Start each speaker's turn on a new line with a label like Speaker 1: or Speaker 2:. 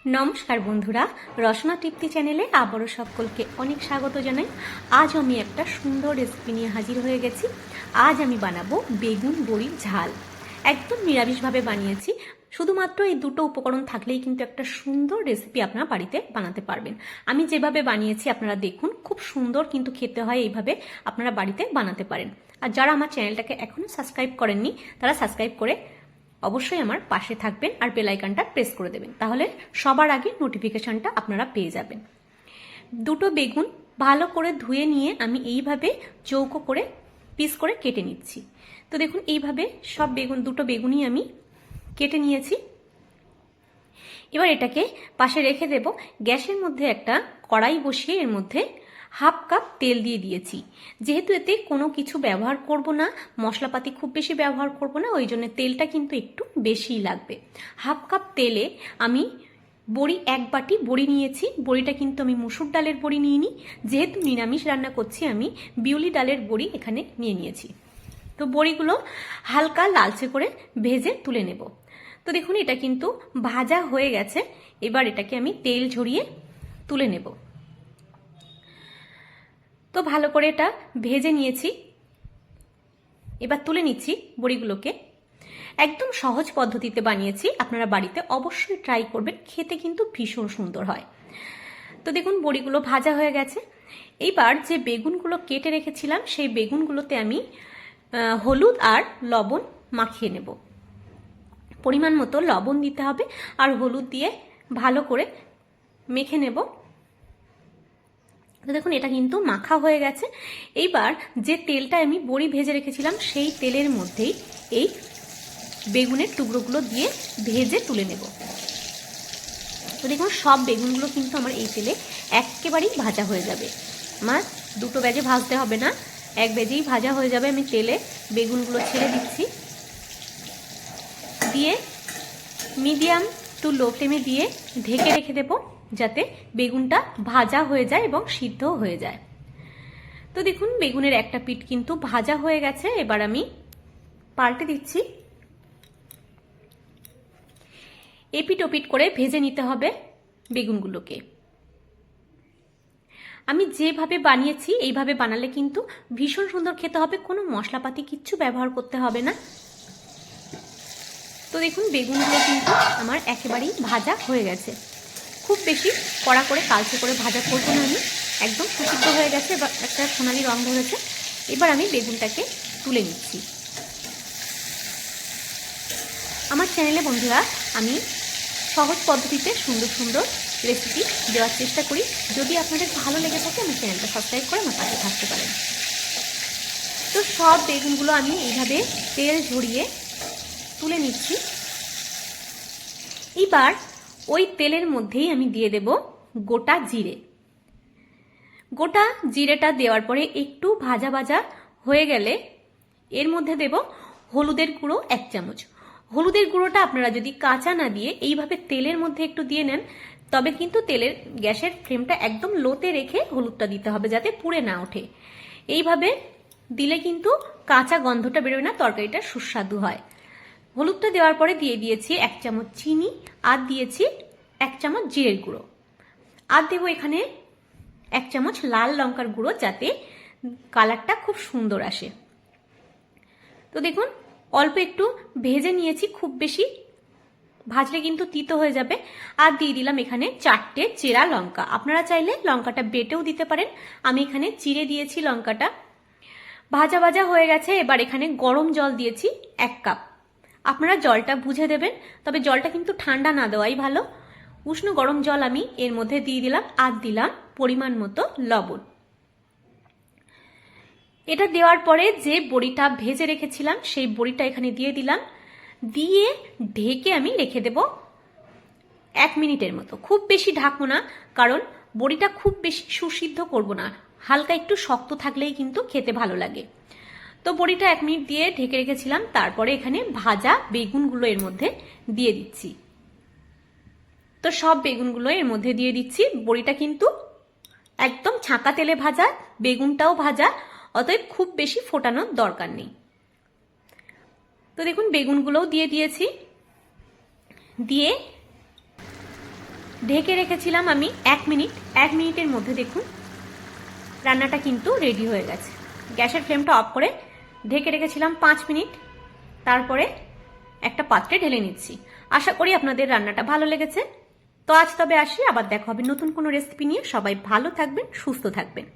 Speaker 1: নমস্কার বন্ধুরা, রসনা তৃপ্তি চ্যানেলে আবারও সকলকে অনেক স্বাগত জানাই। আজ আমি একটা সুন্দর রেসিপি নিয়ে হাজির হয়ে গেছি। আজ আমি বানাবো বেগুন বড়ির ঝাল। একদম নিরামিষভাবে বানিয়েছি। শুধুমাত্র এই দুটো উপকরণ থাকলেই কিন্তু একটা সুন্দর রেসিপি আপনারা বাড়িতে বানাতে পারবেন। আমি যেভাবে বানিয়েছি আপনারা দেখুন, খুব সুন্দর কিন্তু খেতে হয়। এইভাবে আপনারা বাড়িতে বানাতে পারেন। আর যারা আমার চ্যানেলটাকে এখনও সাবস্ক্রাইব করেননি তারা সাবস্ক্রাইব করে অবশ্যই আমার পাশে থাকবেন আর বেল আইকনটা প্রেস করে দেবেন, তাহলে সবার আগে নোটিফিকেশনটা আপনারা পেয়ে যাবেন। দুটো বেগুন ভালো করে ধুয়ে নিয়ে আমি এইভাবে চৌকো করে পিস করে কেটে নিচ্ছি। তো দেখুন এইভাবে সব দুটো বেগুনই আমি কেটে নিয়েছি। এবার এটাকে পাশে রেখে দেব। গ্যাসের মধ্যে একটা কড়াই বসিয়ে এর মধ্যে হাফ কাপ তেল দিয়ে দিয়েছি। যেহেতু এতে কোনো কিছু ব্যবহার করব না, মশলাপাতি খুব বেশি ব্যবহার করব না, ওই জন্য তেলটা কিন্তু একটু বেশিই লাগবে। হাফ কাপ তেলে আমি বড়ি, এক বাটি বড়ি নিয়েছি। বড়িটা কিন্তু আমি মুসুর ডালের বড়ি নিয়ে নিই, যেহেতু নিরামিষ রান্না করছি আমি বিউলি ডালের বড়ি এখানে নিয়ে নিয়েছি। তো বড়িগুলো হালকা লালচে করে ভেজে তুলে নেব। তো দেখুন এটা কিন্তু ভাজা হয়ে গেছে। এবার এটাকে আমি তেল ঝরিয়ে তুলে নেব। তো ভালো করে এটা ভেজে নিয়েছি, এবার তুলে নিচ্ছি বড়িগুলোকে। একদম সহজ পদ্ধতিতে বানিয়েছি, আপনারা বাড়িতে অবশ্যই ট্রাই করবেন, খেতে কিন্তু ভীষণ সুন্দর হয়। তো দেখুন বড়িগুলো ভাজা হয়ে গেছে। এইবার যে বেগুনগুলো কেটে রেখেছিলাম সেই বেগুনগুলোতে আমি হলুদ আর লবণ মাখিয়ে নেব। পরিমাণ মতো লবণ দিতে হবে আর হলুদ দিয়ে ভালো করে মেখে নেব। তো দেখুন এটা কিন্তু মাখা হয়ে গেছে। এইবার যে তেলটা আমি বড়ি ভেজে রেখেছিলাম সেই তেলের মধ্যেই এই বেগুনের টুকরোগুলো দিয়ে ভেজে তুলে নেব। তো দেখুন সব বেগুনগুলো কিন্তু আমার এই তেলে একেবারেই ভাজা হয়ে যাবে। আমার দুটো ব্যাজে ভাজতে হবে না, এক ব্যাজেই ভাজা হয়ে যাবে। আমি তেলে বেগুনগুলো ছেড়ে দিচ্ছি, দিয়ে মিডিয়াম টু লো ফ্লেমে দিয়ে ঢেকে রেখে দেবো, যাতে বেগুনটা ভাজা হয়ে যায় এবং সিদ্ধ হয়ে যায়। তো দেখুন বেগুনের একটা পিঠ কিন্তু ভাজা হয়ে গেছে। এবার আমি পাল্টে দিচ্ছি। এপিট ওপিট করে ভেজে নিতে হবে বেগুনগুলোকে। আমি যেভাবে বানিয়েছি এইভাবে বানালে কিন্তু ভীষণ সুন্দর খেতে হবে, কোনো মশলাপাতি কিচ্ছু ব্যবহার করতে হবে না। তো দেখুন বেগুনগুলো কিন্তু আমার একেবারেই ভাজা হয়ে গেছে। খুব বেশি কড়া করে কালচে করে ভাজা করবো না আমি, একদম সুসিদ্ধ হয়ে গেছে। এবার একটা সোনালি রং ধরেছে। এবার আমি বেগুনটাকে তুলে নিচ্ছি। আমার চ্যানেলে বন্ধুরা আমি সহজ পদ্ধতিতে সুন্দর সুন্দর রেসিপি দেওয়ার চেষ্টা করি। যদি আপনাদের ভালো লেগে থাকে আমার চ্যানেলটা সাবস্ক্রাইব করে আমার পাশে থাকতে পারেন। তো সব বেগুনগুলো আমি এইভাবে তেল ঝরিয়ে তুলে নিচ্ছি। এবার ওই তেলের মধ্যেই আমি দিয়ে দেব গোটা জিরে। গোটা জিরেটা দেওয়ার পরে একটু ভাজা ভাজা হয়ে গেলে এর মধ্যে দেব হলুদের গুঁড়ো 1 চামচ। হলুদের গুঁড়োটা আপনারা যদি কাঁচা না দিয়ে এইভাবে তেলের মধ্যে একটু দিয়ে নেন, তবে কিন্তু তেলের গ্যাসের ফ্লেমটা একদম লোতে রেখে হলুদটা দিতে হবে, যাতে পুড়ে না ওঠে। এইভাবে দিলে কিন্তু কাঁচা গন্ধটা বেরোয় না, তরকারিটা সুস্বাদু হয়। হলুদটা দেওয়ার পরে দিয়ে দিয়েছি 1 চামচ চিনি, আর দিয়েছি 1 চামচ জিরের গুঁড়ো, আর দেবো এখানে 1 চামচ লাল লঙ্কার গুঁড়ো, যাতে কালারটা খুব সুন্দর আসে। তো দেখুন অল্প একটু ভেজে নিয়েছি, খুব বেশি ভাজলে কিন্তু তিতো হয়ে যাবে। আর দিয়ে দিলাম এখানে 4টে চেরা লঙ্কা। আপনারা চাইলে লঙ্কাটা বেটেও দিতে পারেন, আমি এখানে চিড়ে দিয়েছি লঙ্কাটা। ভাজা ভাজা হয়ে গেছে। এবার এখানে গরম জল দিয়েছি 1 কাপ। আপনারা জলটা বুঝে দেবেন, তবে জলটা কিন্তু ঠান্ডা না দেওয়াই ভালো। উষ্ণ গরম জল আমি এর মধ্যে দিয়ে দিলাম, আর দিলাম পরিমাণ মতো লবণ। এটা দেওয়ার পরে যে বড়িটা ভেজে রেখেছিলাম সেই বড়িটা এখানে দিয়ে দিলাম, দিয়ে ঢেকে আমি রেখে দেব 1 মিনিটের মতো। খুব বেশি ঢাকবো না, কারণ বড়িটা খুব বেশি সুসিদ্ধ করব না, হালকা একটু শক্ত থাকলেই কিন্তু খেতে ভালো লাগে। তো বড়িটা 1 মিনিট দিয়ে ঢেকে রেখেছিলাম। তারপরে এখানে ভাজা বেগুনগুলো এর মধ্যে দিয়ে দিচ্ছি। তো সব বেগুনগুলো এর মধ্যে দিয়ে দিচ্ছি। বড়িটা কিন্তু একদম ছাঁকা তেলে ভাজা, বেগুনটাও ভাজা, অতএব খুব বেশি ফোটানোর দরকার নেই। তো দেখুন বেগুনগুলোও দিয়ে দিয়েছি, দিয়ে ঢেকে রেখেছিলাম আমি 1 মিনিট। 1 মিনিটের মধ্যে দেখুন রান্নাটা কিন্তু রেডি হয়ে গেছে। গ্যাসের ফ্লেমটা অফ করে ঢেকে রেখেছিলাম 5 মিনিট, তারপরে একটা পাত্রে ঢেলে নিচ্ছি। আশা করি আপনাদের রান্নাটা ভালো লেগেছে। তো আজ তবে আসি, আবার দেখা হবে নতুন কোনো রেসিপি নিয়ে। সবাই ভালো থাকবেন, সুস্থ থাকবেন।